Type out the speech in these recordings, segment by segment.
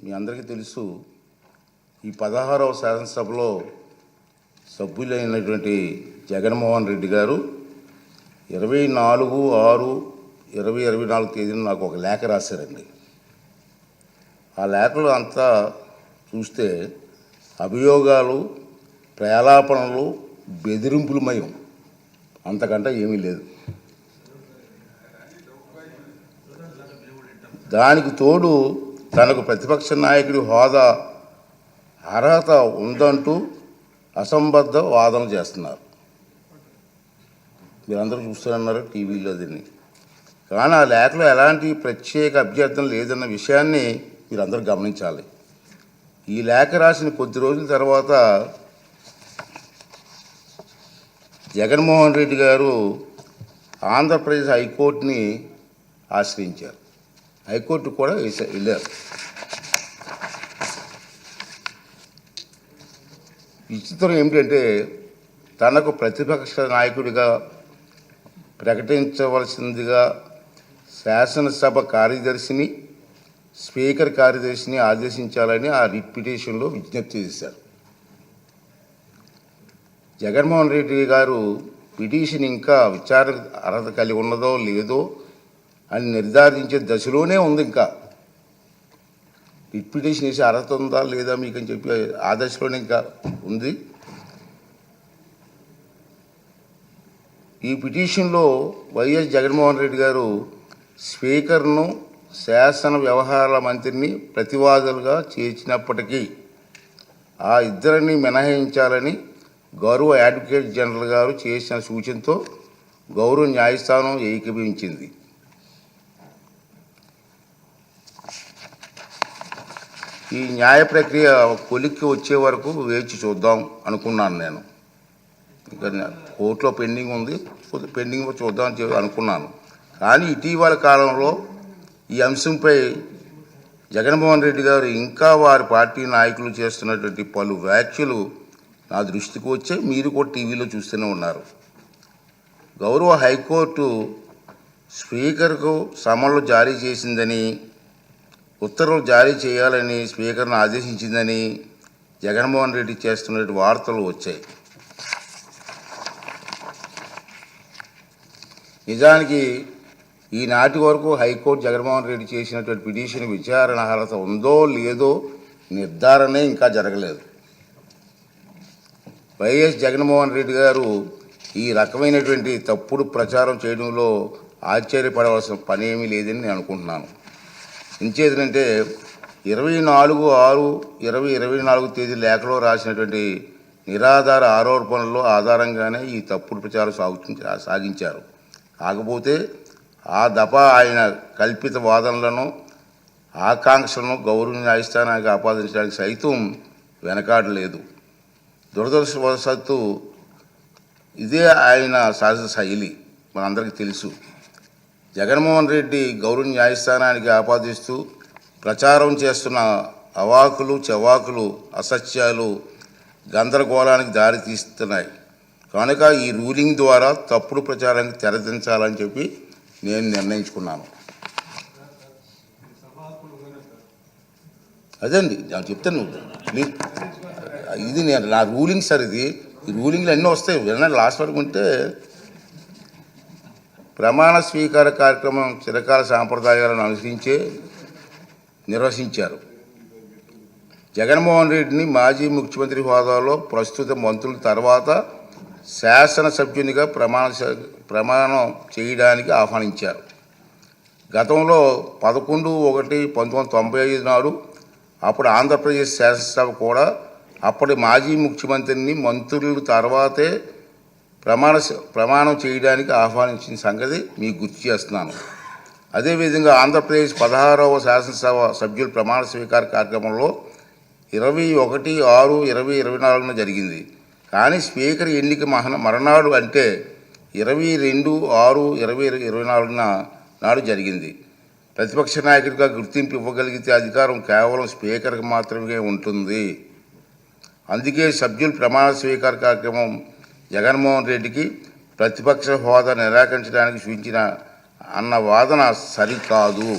మీ అందరికీ తెలుసు, ఈ 16వ శాసనసభలో సభ్యులైనటువంటి జగన్మోహన్ రెడ్డి గారు 24/6/2024 తేదీన నాకు ఒక లేఖ రాశారండి. ఆ లేఖలో అంతా చూస్తే అభియోగాలు, ప్రలాపనలు, బెదిరింపులమయం, అంతకంటే ఏమీ లేదు. దానికి తోడు తనకు ప్రతిపక్ష నాయకుడి హోదా అర్హత ఉందంటూ అసంబద్ధ వాదన చేస్తున్నారు. మీరందరూ చూస్తున్నారు టీవీలో దీన్ని. కానీ ఆ లేఖలో ఎలాంటి ప్రత్యేక అభ్యర్థన లేదన్న విషయాన్ని మీరందరూ గమనించాలి. ఈ లేఖ రాసిన కొద్ది రోజుల తర్వాత జగన్మోహన్ రెడ్డి గారు ఆంధ్రప్రదేశ్ హైకోర్టుని ఆశ్రయించారు. హైకోర్టు కూడా వెళ్ళారు. విచిత్రం ఏమిటంటే, తనకు ప్రతిపక్ష నాయకుడిగా ప్రకటించవలసిందిగా శాసనసభ కార్యదర్శిని, స్పీకర్ కార్యదర్శిని ఆదేశించాలని ఆ రిట్ పిటిషన్లో విజ్ఞప్తి చేశారు. జగన్మోహన్ రెడ్డి గారు పిటిషన్ ఇంకా విచారణ అర్హత కలిగి ఉన్నదో లేదో అని నిర్ధారించే దశలోనే ఉంది. ఇంకా రిట్ పిటిషన్ వేసి అర్హత ఉందా లేదా మీకు అని చెప్పి ఆ దశలోనే ఇంకా ఉంది. ఈ పిటిషన్లో వైఎస్ జగన్మోహన్ రెడ్డి గారు స్పీకర్ను, శాసన వ్యవహారాల మంత్రిని ప్రతివాదులుగా చేర్చినప్పటికీ ఆ ఇద్దరిని మినహాయించాలని గౌరవ అడ్వకేట్ జనరల్ గారు చేసిన సూచనతో గౌరవ న్యాయస్థానం ఏకీభవించింది. ఈ న్యాయ ప్రక్రియ కొలిక్కి వచ్చే వరకు వేచి చూద్దాం అనుకున్నాను. నేను ఇంకా కోర్టులో పెండింగ్ ఉంది, పెండింగ్ చూద్దాం అని అనుకున్నాను. కానీ ఇటీవల కాలంలో ఈ అంశంపై జగన్మోహన్ రెడ్డి గారు ఇంకా వారి పార్టీ నాయకులు చేస్తున్నటువంటి పలు వ్యాఖ్యలు నా దృష్టికి వచ్చే మీరు కూడా టీవీలో చూస్తూనే ఉన్నారు. గౌరవ హైకోర్టు స్పీకర్కు సమన్లు జారీ చేసిందని, ఉత్తర్వులు జారీ చేయాలని స్పీకర్ను ఆదేశించిందని జగన్మోహన్ రెడ్డి చేస్తున్న వార్తలు వచ్చాయి. నిజానికి ఈనాటి వరకు హైకోర్టు జగన్మోహన్ రెడ్డి చేసినటువంటి పిటిషన్ విచారణ అర్హత ఉందో లేదో నిర్ధారణే ఇంకా జరగలేదు. వైఎస్ జగన్మోహన్ రెడ్డి గారు ఈ రకమైనటువంటి తప్పుడు ప్రచారం చేయడంలో ఆశ్చర్యపడవలసిన పని ఏమీ లేదని నేను అనుకుంటున్నాను. ఇంచేదంటే 24/6/2024 తేదీ లేఖలో రాసినటువంటి నిరాధార ఆరోపణల ఆధారంగానే ఈ తప్పుడు ప్రచారం సాగించారు. కాకపోతే ఆ దఫా ఆయన కల్పిత వాదనలను, ఆకాంక్షలను గౌరవ న్యాయస్థానానికి ఆపాదించడానికి సైతం వెనకాడలేదు. దురదృష్టవశాత్తు ఇదే ఆయన సహజ శైలి, మనందరికీ తెలుసు. జగన్మోహన్ రెడ్డి గౌరవ న్యాయస్థానానికి ఆపాదిస్తూ ప్రచారం చేస్తున్న అవాకులు, చవాకులు, అసత్యాలు గందరగోళానికి దారి తీస్తున్నాయి. కనుక ఈ రూలింగ్ ద్వారా తప్పుడు ప్రచారానికి తెరదించాలని చెప్పి నేను నిర్ణయించుకున్నాను. అదండి నేను చెప్తాను. ఇది నేను నా రూలింగ్ సార్. ఇది ఈ రూలింగ్లు అన్నీ వస్తాయి. వినండి, లాస్ట్ వరకు ఉంటే. ప్రమాణ స్వీకార కార్యక్రమం చిరకాల సాంప్రదాయాలను అనుసరించే నిర్వహించారు. జగన్మోహన్ రెడ్డిని మాజీ ముఖ్యమంత్రి హోదాలో ప్రస్తుత మంత్రుల తర్వాత శాసనసభ్యునిగా ప్రమాణం చేయడానికి ఆహ్వానించారు. గతంలో 11/1/1995 నాడు అప్పుడు ఆంధ్రప్రదేశ్ శాసనసభ కూడా అప్పటి మాజీ ముఖ్యమంత్రిని మంత్రుల తర్వాతే ప్రమాణం చేయడానికి ఆహ్వానించిన సంగతి మీకు గుర్తు చేస్తున్నాను. అదేవిధంగా ఆంధ్రప్రదేశ్ 16వ శాసనసభ సభ్యుల ప్రమాణ స్వీకార కార్యక్రమంలో 21/6/2024 జరిగింది. కానీ స్పీకర్ ఎన్నిక మరణాడు అంటే 22/6/2024 నాడు జరిగింది. ప్రతిపక్ష నాయకుడిగా గుర్తింపు ఇవ్వగలిగితే అధికారం కేవలం స్పీకర్కి మాత్రమే ఉంటుంది. అందుకే సభ్యుల ప్రమాణ స్వీకార కార్యక్రమం జగన్మోహన్ రెడ్డికి ప్రతిపక్ష హోదా నిరాకరించడానికి సూచించిన అన్న వాదన సరికాదు.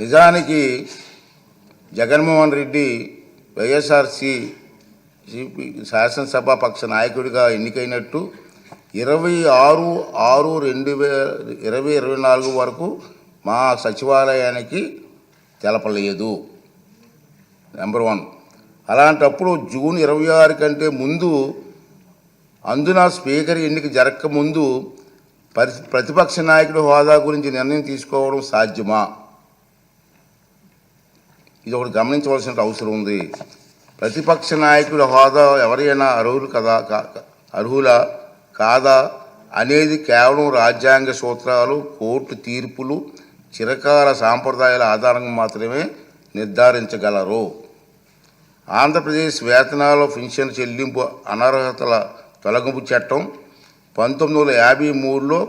నిజానికి జగన్మోహన్ రెడ్డి వైఎస్ఆర్సి శాసనసభ పక్ష నాయకుడిగా ఎన్నికైనట్టు 26/6/2024 వరకు మా సచివాలయానికి తెలపలేదు. నెంబర్ 1. అలాంటప్పుడు జూన్ 26 కంటే ముందు, అందున స్పీకర్ ఎన్నిక జరగకముందు ప్రతిపక్ష నాయకుడి హోదా గురించి నిర్ణయం తీసుకోవడం సాధ్యమా? ఇది ఒకటి గమనించవలసిన అవసరం ఉంది. ప్రతిపక్ష నాయకుడి హోదా ఎవరైనా అర్హులా కాదా అనేది కేవలం రాజ్యాంగ సూత్రాలు, కోర్టు తీర్పులు, చిరకాల సాంప్రదాయాల ఆధారంగా మాత్రమే నిర్ధారించగలరు. ఆంధ్రప్రదేశ్ వేతనాల పెన్షన్ చెల్లింపు అనర్హతల తొలగింపు చట్టం 1953లో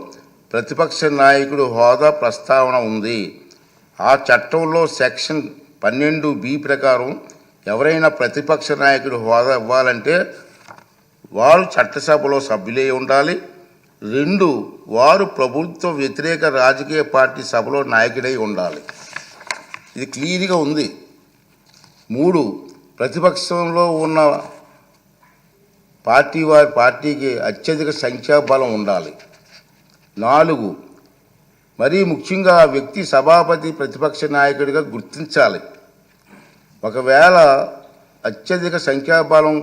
ప్రతిపక్ష నాయకుడి హోదా ప్రస్తావన ఉంది. ఆ చట్టంలో సెక్షన్ 12B ప్రకారం ఎవరైనా ప్రతిపక్ష నాయకుడి హోదా ఇవ్వాలంటే వారు చట్టసభలో సభ్యులే ఉండాలి. 2, వారు ప్రభుత్వ వ్యతిరేక రాజకీయ పార్టీ సభలో నాయకుడై ఉండాలి. ఇది క్లియర్గా ఉంది. 3, ప్రతిపక్షంలో ఉన్న పార్టీకి అత్యధిక సంఖ్యాబలం ఉండాలి. 4, మరీ ముఖ్యంగా ఆ వ్యక్తి సభాపతి ప్రతిపక్ష నాయకుడిగా గుర్తించాలి. ఒకవేళ అత్యధిక సంఖ్యాబలం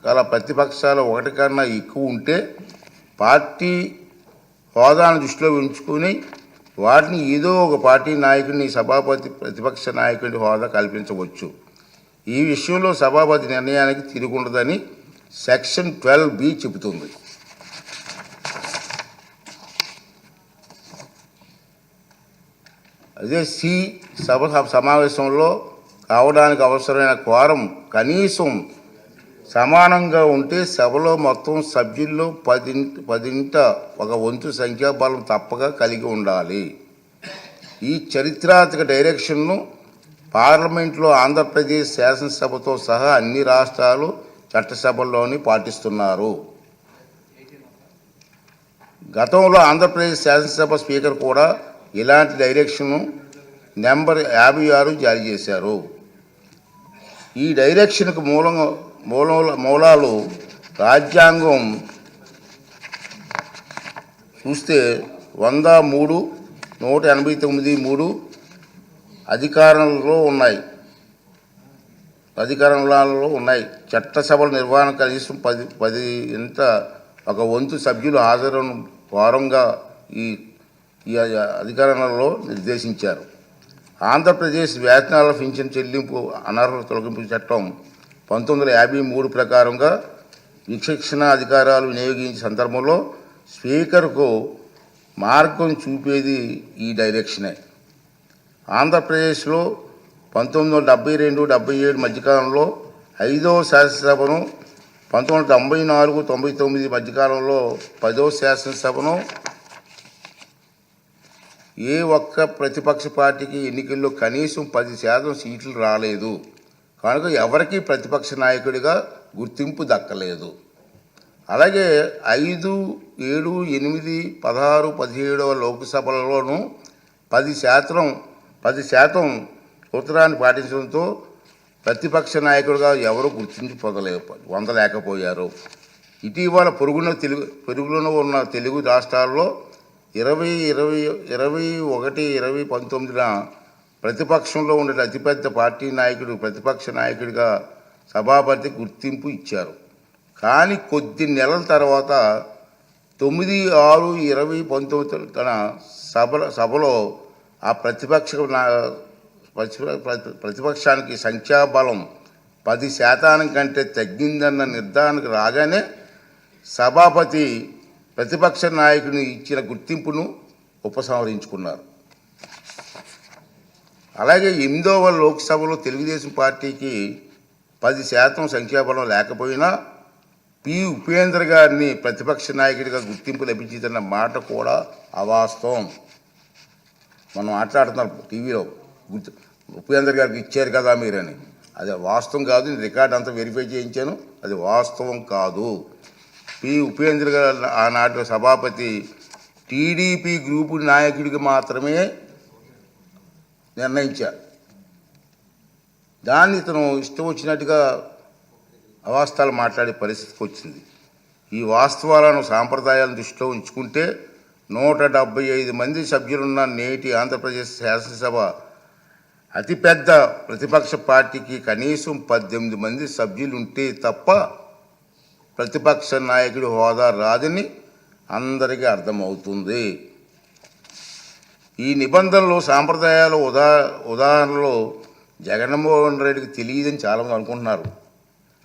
గల ప్రతిపక్షాలు 1 కన్నా ఎక్కువ ఉంటే పార్టీ హోదాను దృష్టిలో ఉంచుకొని వాటిని ఏదో ఒక పార్టీ నాయకుడిని సభాపతి ప్రతిపక్ష నాయకుడి హోదా కల్పించవచ్చు. ఈ విషయంలో సభాపతి నిర్ణయానికి తిరుగుండదని సెక్షన్ 12B చెబుతుంది. అదే సభ సమావేశంలో కావడానికి అవసరమైన క్వారం కనీసం సమానంగా ఉంటే సభలో మొత్తం సభ్యుల్లో 10% సంఖ్యాబలం తప్పక కలిగి ఉండాలి. ఈ చరిత్రాత్మక డైరెక్షన్ను పార్లమెంట్లో ఆంధ్రప్రదేశ్ శాసనసభతో సహా అన్ని రాష్ట్రాలు చట్టసభల్లోని పాటిస్తున్నారు. గతంలో ఆంధ్రప్రదేశ్ శాసనసభ స్పీకర్ కూడా ఇలాంటి డైరెక్షన్ను నెంబర్ 56 జారీ చేశారు. ఈ డైరెక్షన్కు మూలాలు రాజ్యాంగం చూస్తే 103, 189(3) అధికారంలో ఉన్నాయి. చట్టసభల నిర్వహణ కనీసం 10% సభ్యులు హాజరును వారంగా ఈ అధికారంలో నిర్దేశించారు. ఆంధ్రప్రదేశ్ వేతనాల పెన్షన్ చెల్లింపు అనర్హత తొలగింపు చట్టం 1953 ప్రకారంగా విచక్షణ అధికారాలు వినియోగించే సందర్భంలో స్పీకర్కు మార్గం చూపేది ఈ డైరెక్షనే. ఆంధ్రప్రదేశ్లో 1972-77 మధ్యకాలంలో 5వ శాసనసభను, 1994-99 మధ్యకాలంలో 10వ శాసనసభను ఏ ఒక్క ప్రతిపక్ష పార్టీకి ఎన్నికల్లో కనీసం 10% సీట్లు రాలేదు. కనుక ఎవరికి ప్రతిపక్ష నాయకుడిగా గుర్తింపు దక్కలేదు. అలాగే 5, 7, 8, 16, 17వ లోక్సభలలోనూ 10% సూత్రాన్ని పాటించడంతో ప్రతిపక్ష నాయకుడిగా ఎవరు గుర్తింపు పొందలేకపోయారు. ఇటీవల పొరుగున ఉన్న తెలుగు రాష్ట్రాల్లో 2021-2019 ప్రతిపక్షంలో ఉండే అతిపెద్ద పార్టీ నాయకుడు ప్రతిపక్ష నాయకుడిగా సభాపతి గుర్తింపు ఇచ్చారు. కానీ కొద్ది నెలల తర్వాత 9/6/2019 తన సభలో ఆ ప్రతిపక్షానికి సంఖ్యాబలం 10% కంటే తగ్గిందన్న నిర్ధారణకు రాగానే సభాపతి ప్రతిపక్ష నాయకుని ఇచ్చిన గుర్తింపును ఉపసంహరించుకున్నారు. అలాగే 8వ లోక్సభలో తెలుగుదేశం పార్టీకి 10% సంఖ్యాబలం లేకపోయినా పి. ఉపేంద్ర గారిని ప్రతిపక్ష నాయకుడిగా గుర్తింపు లభించిందన్న మాట కూడా అవాస్తవం. మనం మాట్లాడుతున్నారు టీవీలో ఉపేంద్ర గారికి ఇచ్చారు కదా మీరని. అది వాస్తవం కాదు. నేను రికార్డ్ అంతా వెరిఫై చేయించాను. అది వాస్తవం కాదు. పి. ఉపేంద్ర గారు ఆనాటి సభాపతి టీడీపీ గ్రూపు నాయకుడికి మాత్రమే నిర్ణయించారు. దాన్ని ఇతను ఇష్టం వచ్చినట్టుగా అవాస్తవాలు మాట్లాడే పరిస్థితికి వచ్చింది. ఈ వాస్తవాలను సాంప్రదాయాలను దృష్టిలో ఉంచుకుంటే 175 మంది సభ్యులున్న నేటి ఆంధ్రప్రదేశ్ శాసనసభ అతిపెద్ద ప్రతిపక్ష పార్టీకి కనీసం 18 మంది సభ్యులుంటే తప్ప ప్రతిపక్ష నాయకుడి హోదా రాదని అందరికీ అర్థమవుతుంది. ఈ నిబంధనలు సాంప్రదాయాల ఉదాహరణలో జగన్మోహన్ రెడ్డికి తెలియదని చాలామంది అనుకుంటున్నారు.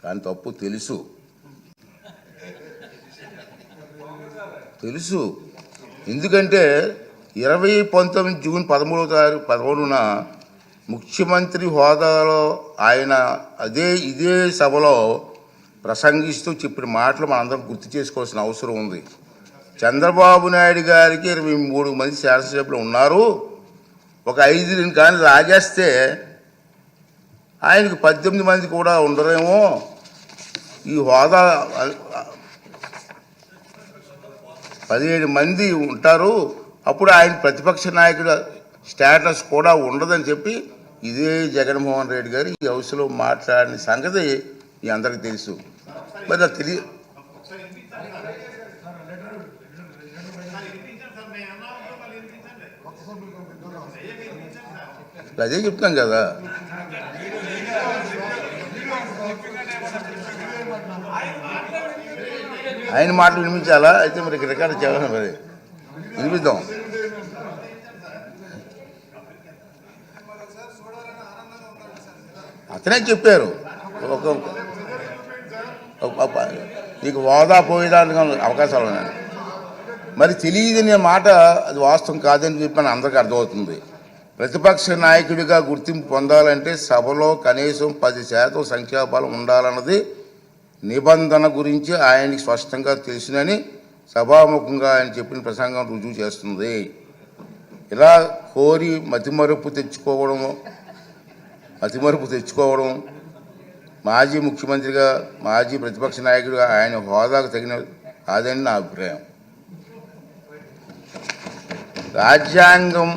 కానీ తప్పు. తెలుసు. ఎందుకంటే 2019 జూన్ 13న ముఖ్యమంత్రి హోదాలో ఆయన ఇదే సభలో ప్రసంగిస్తూ చెప్పిన మాటలు మనందరం గుర్తు చేసుకోవాల్సిన అవసరం ఉంది. చంద్రబాబు నాయుడు గారికి 23 మంది శాసనసభ్యులు ఉన్నారు. ఒక 5 కానీ లాగేస్తే ఆయనకు 18 మంది కూడా ఉండరేమో. ఈ హోదా 17 మంది ఉంటారు. అప్పుడు ఆయన ప్రతిపక్ష నాయకుడు స్టేటస్ కూడా ఉండదని చెప్పి ఇదే జగన్మోహన్ రెడ్డి గారు ఈ హౌస్లో మాట్లాడిన సంగతి మీ అందరికీ తెలుసు. మరి అది తెలియ అదే చెప్తాం కదా. ఆయన మాటలు వినిపించాలా? అయితే మరి రికార్డు చేయాలి. మరి వినిపిద్దాం. అతనే చెప్పారు నీకు హోదా పోయేదానికి అవకాశాలు ఉన్నాయి. మరి తెలియదనే మాట అది వాస్తవం కాదని చెప్పని అందరికీ అర్థమవుతుంది. ప్రతిపక్ష నాయకుడిగా గుర్తింపు పొందాలంటే సభలో కనీసం 10% సంఖ్యాబలం ఉండాలన్నది నిబంధన గురించి ఆయనకి స్పష్టంగా తెలుసునని సభాముఖంగా ఆయన చెప్పిన ప్రసంగం రుజువు చేస్తుంది. ఇలా కోరి మతిమరుపు తెచ్చుకోవడం మాజీ ముఖ్యమంత్రిగా మాజీ ప్రతిపక్ష నాయకుడిగా ఆయన హోదాకు తగిన కాదని నా అభిప్రాయం. రాజ్యాంగం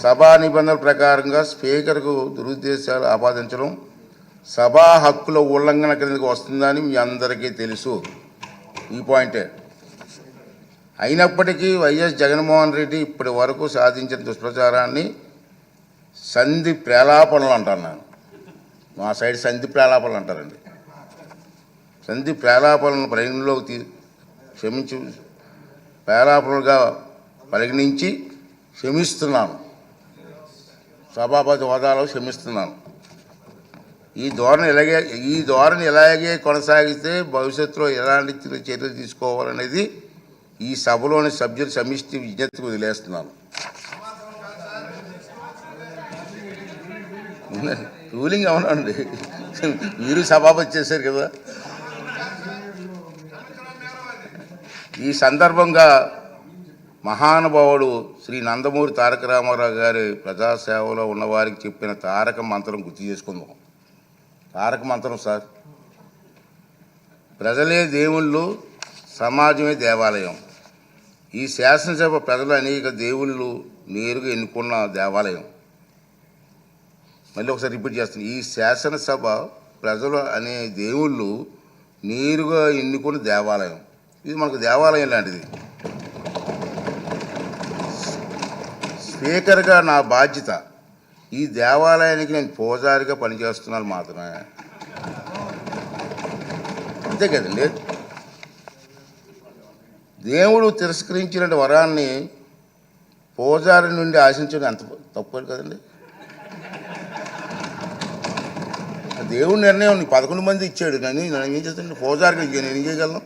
సభా నిబంధనల ప్రకారంగా స్పీకర్కు దురుద్దేశాలు ఆపాదించడం సభా హక్కుల ఉల్లంఘన కిందకు వస్తుందని మీ అందరికీ తెలుసు. ఈ పాయింటే. అయినప్పటికీ వైఎస్ జగన్మోహన్ రెడ్డి ఇప్పటి వరకు సాధించిన దుష్ప్రచారాన్ని సంధి ప్రేలాపనలు అంటాను నేను. మా సైడ్ సంధి ప్రేలాపనలు అంటారండి. సంధి ప్రేలాపనలను పరిగణలోకి ప్రేలాపనలుగా పరిగణించి క్షమిస్తున్నాను. సభాపతి హోదాలో క్షమిస్తున్నాను. ఈ ధోరణి ఇలాగే కొనసాగితే భవిష్యత్తులో ఎలాంటి చర్యలు తీసుకోవాలనేది ఈ సభలోని సభ్యుల సమిష్టి విజ్ఞప్తికి వదిలేస్తున్నాను. రూలింగ్ అవునండి. మీరు సభాపతి చేశారు కదా. ఈ సందర్భంగా మహానుభావుడు శ్రీ నందమూరి తారక రామారావు గారి ప్రజాసేవలో ఉన్నవారికి చెప్పిన తారక మంత్రం గుర్తు చేసుకుందాం. తారక మంత్రం సార్. ప్రజలే దేవుళ్ళు, సమాజమే దేవాలయం. ఈ శాసనసభ ప్రజలు అనేక దేవుళ్ళు నేరుగా ఎన్నుకున్న దేవాలయం. మళ్ళీ ఒకసారి రిపీట్ చేస్తాను. ఈ శాసనసభ ప్రజలు అనే దేవుళ్ళు నేరుగా ఎన్నుకున్న దేవాలయం. ఇది మనకు దేవాలయం లాంటిది. స్పీకర్గా నా బాధ్యత ఈ దేవాలయానికి నేను పూజారిగా పనిచేస్తున్నాను మాత్రమే. అంతే కదండి. దేవుడు తిరస్కరించిన వరాన్ని పూజారి నుండి ఆశించడం ఎంత తప్పు కదండి. దేవుడి నిర్ణయం 11 మంది ఇచ్చాడు. నేను ఏం చేస్తాను? పూజారికి నేను ఏం చేయగలను?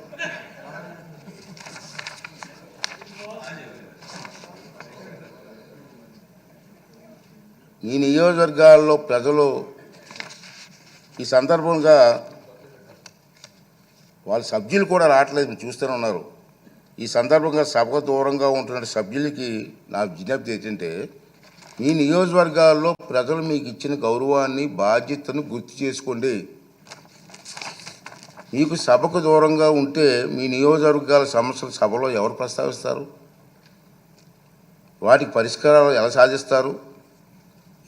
ఈ నియోజకవర్గాల్లో ప్రజలు ఈ సందర్భంగా వాళ్ళ సభ్యులు కూడా రావట్లేదు, చూస్తూనే ఉన్నారు. ఈ సందర్భంగా సభకు దూరంగా ఉంటున్న సభ్యులకి నా విజ్ఞప్తి ఏంటంటే, మీ నియోజకవర్గాల్లో ప్రజలు మీకు ఇచ్చిన గౌరవాన్ని, బాధ్యతను గుర్తు చేసుకోండి. మీకు సభకు దూరంగా ఉంటే మీ నియోజకవర్గాల సమస్యలు సభలో ఎవరు ప్రస్తావిస్తారు? వాటికి పరిష్కారాలు ఎలా సాధిస్తారు?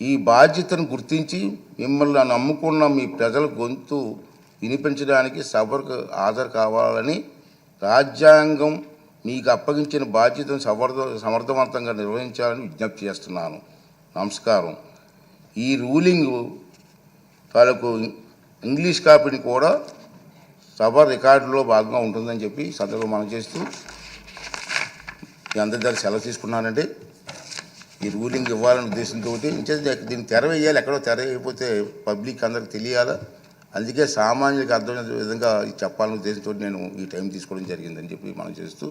ఈ బాధ్యతను గుర్తించి మిమ్మల్ని నమ్ముకున్న మీ ప్రజల గొంతు వినిపించడానికి సభకు హాజరు కావాలని రాజ్యాంగం మీకు అప్పగించిన బాధ్యతను సమర్థవంతంగా నిర్వహించాలని విజ్ఞప్తి చేస్తున్నాను. నమస్కారం. ఈ రూలింగ్ తాలూకు ఇంగ్లీష్ కాపీని కూడా సభ రికార్డులో భాగంగా ఉంటుందని చెప్పి సందర్భంగా మనం చేస్తూ మీ అందరి దగ్గర సెలవు తీసుకున్నానండి. ఈ రూలింగ్ ఇవ్వాలనే ఉద్దేశంతో దీన్ని తెర వేయాలి, ఎక్కడో తెర వేయకపోతే పబ్లిక్ అందరికి తెలియాలా, అందుకే సామాన్యులకు అర్థమయ్యే విధంగా చెప్పాలనే ఉద్దేశంతో నేను ఈ టైం తీసుకోవడం జరిగిందని చెప్పి మనం చేస్తూ